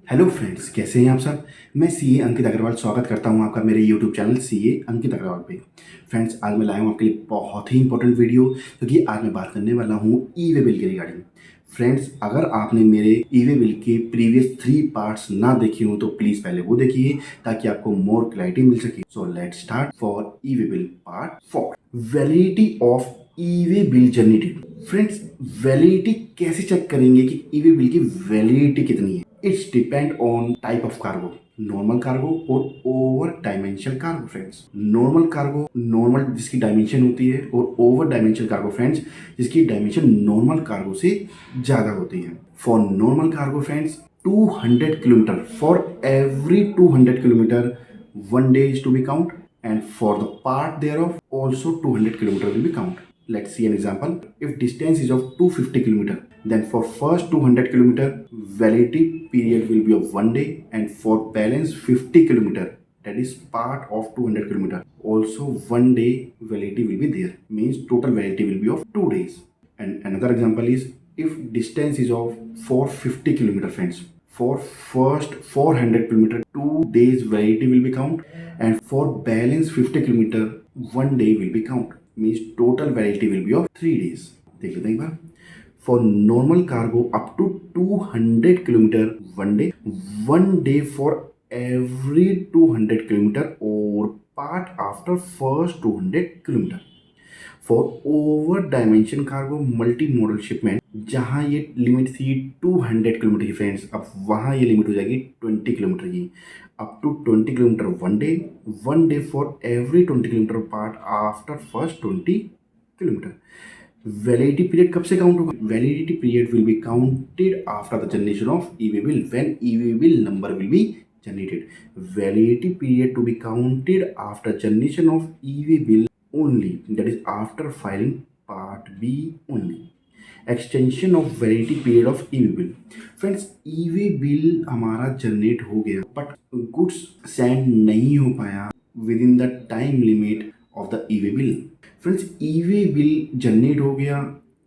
Hello friends, कैसे हैं आप सब। मैं सीए अंकित अग्रवाल स्वागत करता हूं आपका मेरे यूट्यूब चैनल सीए अंकित अग्रवाल पे। फ्रेंड्स, आज मैं लाया हूं आपके लिए बहुत ही इंपॉर्टेंट वीडियो, क्योंकि आज मैं बात करने वाला हूं ई वे बिल के रिगार्डिंग। फ्रेंड्स, अगर आपने मेरे ई वे बिल के प्रीवियस 3 पार्ट्स ना देखे हो तो प्लीज़ पहले वो देखिए, ताकि आपको मोर क्लैरिटी मिल सके। So let's start for e way bill part 4, validity of e way bill generated. Friends, validity कैसे चेक करेंगे कि ई वे बिल की वैलिडिटी कितनी है। It's depend on type of cargo, normal cargo और over dimension cargo. Friends, normal cargo normal जिसकी dimension होती है, और ओवर डायमेंशन कार्गो फ्रेंड्स जिसकी डायमेंशन नॉर्मल कार्गो से ज़्यादा होती है। For normal cargo friends 200 kilometre, for every 200 kilometre 1 day is to be count, and for the part thereof also 200 kilometer will be count. Let's see an example. If distance is of 250 kilometer, then for first 200 kilometer validity period will be of 1 day, and for balance 50 kilometer, that is part of 200 kilometer, also 1 day validity will be there, means total validity will be of 2 days. And another example is, if distance is of 450 kilometer friends, for first 400 kilometer 2 days validity will be count, and for balance 50 kilometer 1 day will be count, means total validity will be of 3 days. देख लेते हैं एक बार। For normal cargo up to 200 kilometer 1 day, 1 day for every 200 kilometer or part after first 200 kilometer. For over dimension cargo multi modal shipment, जहां ये limit थी 200 kilometre की friends, अब वहां ये लिमिट हो जाएगी 20 किलोमीटर की। Up to 20 kilometre 1 day for every 20 kilometre part after first 20 kilometre. Validity period कब से काउंट होगा? Validity period will be counted after the generation of e way bill, when e way bill number will be generated. Validity period to be counted after generation of e-way bill only, that is after filing part B only. Extension of validity period of e-way bill. Friends, e-way bill हमारा generate हो गया, but goods send नहीं हो पाया with in the time limit of the e-way bill. Friends, e-way bill generate हो गया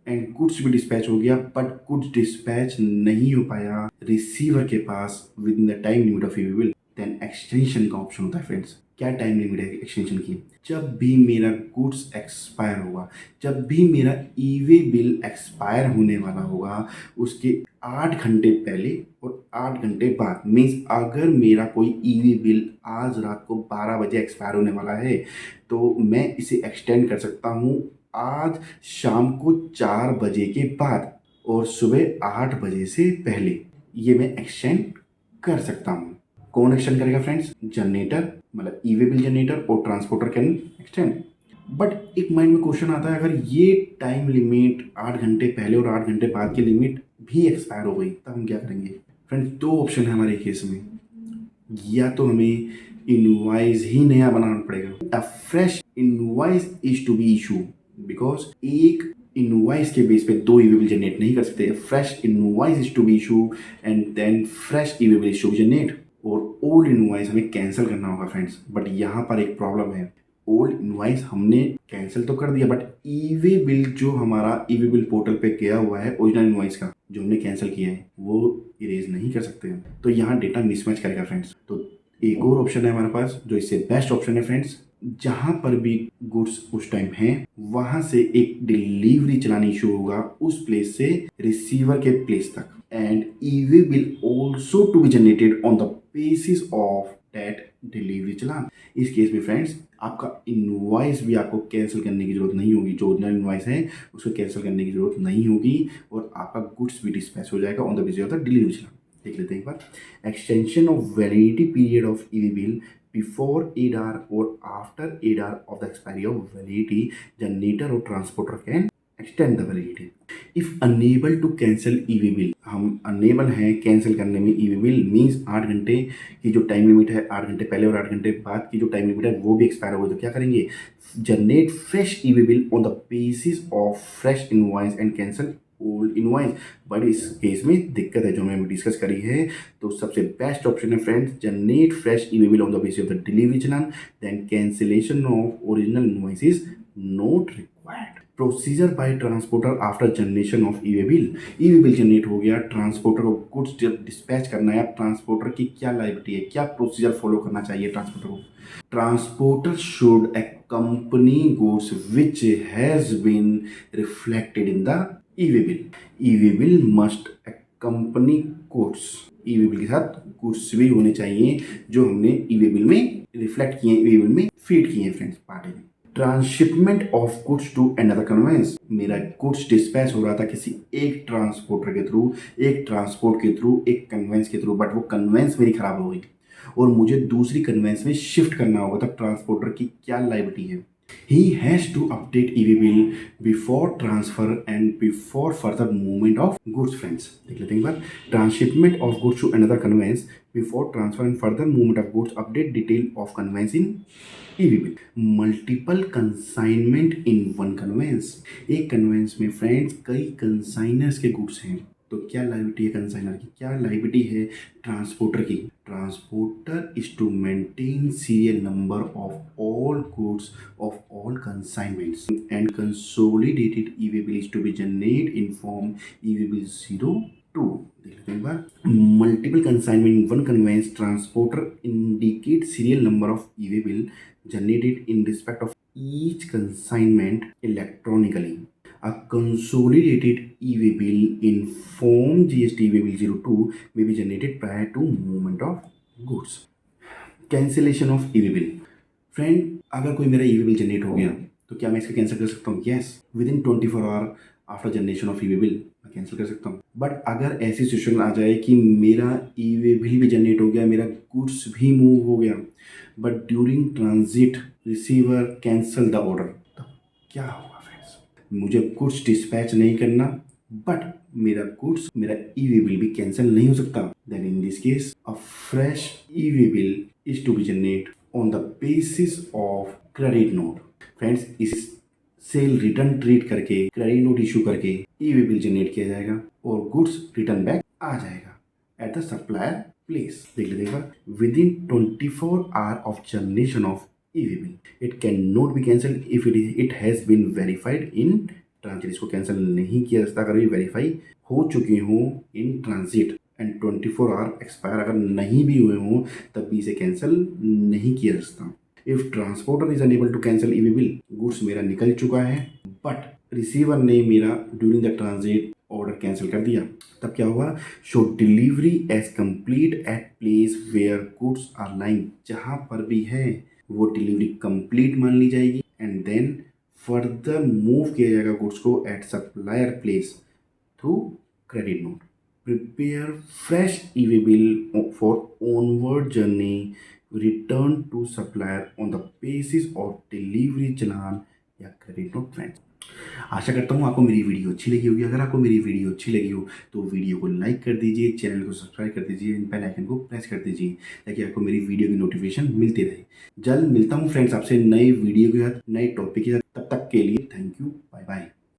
and goods भी dispatch हो गया, बट गुड्स डिस्पैच नहीं हो पाया रिसीवर के पास within the time limit of e way bill. Then extension का ऑप्शन होता है फ्रेंड्स। क्या टाइम लिमिट है एक्सटेंशन की? जब भी मेरा गुड्स एक्सपायर होगा, जब भी मेरा ई-वे बिल एक्सपायर होने वाला होगा, उसके 8 घंटे पहले और 8 घंटे बाद, मीन्स अगर मेरा कोई ई-वे बिल आज रात को 12 बजे एक्सपायर होने वाला है, तो मैं इसे एक्सटेंड कर सकता हूँ आज शाम को 4 बजे के बाद और सुबह 8 बजे से पहले। ये मैं एक्सटेंड कर सकता हूँ। कौन एक्सटेंड करेगा फ्रेंड्स? जनरेटर, मतलब ई-वे बिल जनरेटर और ट्रांसपोर्टर कैन एक्सटेंड। बट एक माइंड में क्वेश्चन आता है, अगर ये टाइम लिमिट 8 घंटे पहले और 8 घंटे बाद की लिमिट भी एक्सपायर हो गई, तब हम क्या करेंगे? फ्रेंड्स, 2 ऑप्शन है हमारे केस में। या तो हमें इनवॉइस ही नया बनाना पड़ेगा। A fresh invoice is to be issue, because एक इनवॉइस के बेस पे 2 ई-वे बिल जनरेट नहीं कर सकते। Fresh invoice is to be issue and then fresh e way bill is to be generate, और ओल्ड इनवॉइस हमें कैंसिल करना होगा फ्रेंड्स। बट यहाँ पर एक प्रॉब्लम है, ओल्ड इनवॉइस हमने कैंसिल तो कर दिया, बट ई-वे बिल जो हमारा ई-वे बिल पोर्टल पे गया हुआ है ओरिजिनल इनवॉइस का, जो हमने कैंसिल किया है, वो इरेज नहीं कर सकते हैं। तो यहाँ डेटा मिसमैच करेगा फ्रेंड्स। तो एक और ऑप्शन है हमारे पास, जो इससे बेस्ट ऑप्शन है फ्रेंड्स। जहां पर भी गुड्स उस टाइम है, वहां से एक डिलीवरी चलानी शुरू होगा उस प्लेस से रिसीवर के प्लेस तक, and e way bill also to be generated on the basis of that delivery challan. इस केस में फ्रेंड्स, आपका इनवॉइस भी आपको कैंसिल करने की जरूरत नहीं होगी। जो ओरिजिनल इनवॉइस है उसको कैंसिल करने की जरूरत नहीं होगी, और आपका गुड्स भी डिस्पैच हो जाएगा on the basis of the delivery challan. देख लेते हैं एक बार। Extension of validity period of e way bill before 8 hour or after 8 hour of the expiry of validity, generator or transporter can extend the validity. If unable to cancel e-वे bill, हम enable हैं cancel करने में e-way bill, means 8 घंटे की जो time limit है, 8 घंटे पहले और 8 घंटे बाद की जो टाइम लिमिट है वो भी एक्सपायर हो गई, तो क्या करेंगे? Generate fresh e way bill on the basis of fresh invoice and cancel old invoice. But इस केस में दिक्कत है जो हमने डिस्कस करी है, तो सबसे बेस्ट ऑप्शन है friends, generate fresh e way bill on the basis of the delivery challan, then cancellation of original invoice is not required. Procedure by transporter after generation of e way bill. E way bill generate हो गया, transporter को goods dispatch करना है। Transporter की क्या liability है, क्या procedure follow करना चाहिए ट्रांसपोर्टर को? Transporter should accompany goods which has been reflected in the E way bill. E way bill must accompany goods। E way bill के साथ गुड्स भी होने चाहिए जो हमने ई वे बिल में रिफ्लेक्ट किए, ई वे बिल में फीड किए हैं फ्रेंड्स पार्ट में। Transhipment of goods to another conveyance. मेरा गुड्स डिस्पैच हो रहा था किसी एक ट्रांसपोर्टर के थ्रू, एक ट्रांसपोर्ट के थ्रू, एक कन्वेंस के थ्रू, बट वो कन्वेंस मेरी खराब हो गई और मुझे दूसरी कन्वेंस में शिफ्ट करना होगा। तब ट्रांसपोर्टर की क्या लाइबिलिटी है? He has to update EV bill before transfer and before further movement of goods friends। देख लेते हैं एक बार। Transshipment of goods to another conveyance before transfer and further movement of goods, update detail of conveyance in EV bill। Multiple consignment in one conveyance। एक conveyance में friends कई consignors के goods हैं, तो क्या लाइबिलिटी है कंसाइनर की, क्या लाइबिलिटी है ट्रांसपोर्टर की? Transporter is to maintain serial number of all goods of all consignments and consolidated e way bill is to be generate in form e way bill 02। देख लेते हैं एक बार। Multiple consignment in one conveyance, transporter indicate serial number of e way bill generated in respect of each consignment electronically। A consolidated e-way bill in form GST e-way bill 02 may be generated prior to movement of goods। Cancellation of e way bill. Friend, अगर कोई मेरा ई way bill generate हो गया तो क्या मैं इसका cancel कर सकता हूँ? Yes, with in 24 hour after generation of e way bill मैं कैंसिल कर सकता हूँ। बट अगर ऐसी सिचुएशन आ जाए कि मेरा ई वे बिल भी जनरेट हो गया, मेरा गुड्स भी मूव हो गया, but during transit receiver cancel the order, तब क्या होगा फ्रेंड्स? मुझे गुड्स डिस्पैच नहीं करना, बट मेरा गुड्स, मेरा ई वे बिल भी कैंसिल नहीं हो सकता। Then in this case a fresh e way bill is to be generate on the basis of credit note. Friends, इस सेल रिटर्न ट्रीट करके, क्रेडिट नोट इशू करके e way bill generate किया जाएगा और goods return back आ जाएगा at the supplier place. देख लेते हैं within 24 hour of generation of e way bill, it can not be cancel if it has been verified in transit. इसको cancel नहीं किया जा सकता अगर ये वेरीफाई हो चुके हों in transit and 24 hour expire अगर नहीं भी हुए हों तब भी इसे कैंसिल नहीं किया जा सकता। If transporter is unable to cancel e way bill, goods मेरा निकल चुका है बट रिसीवर ने मेरा during the transit order cancel कर दिया, तब क्या होगा? Show delivery as complete at place where goods are lying. जहाँ पर भी है वो डिलीवरी कंप्लीट मान ली जाएगी एंड देन फर्दर मूव किया जाएगा गुड्स को at supplier place through credit note. Prepare fresh e way bill for onward journey, return to supplier on the basis of delivery challan या क्रेडिट नोट। फ्रेंड्स, आशा करता हूँ आपको मेरी वीडियो अच्छी लगी होगी। अगर आपको मेरी वीडियो अच्छी लगी हो तो वीडियो को लाइक कर दीजिए, चैनल को सब्सक्राइब कर दीजिए, बेल आइकन को प्रेस कर दीजिए ताकि आपको मेरी वीडियो की नोटिफिकेशन मिलती रहे। जल्द मिलता हूँ फ्रेंड्स आपसे नई वीडियो के साथ, नए टॉपिक के साथ। तब तक के लिए थैंक यू, बाय बाय।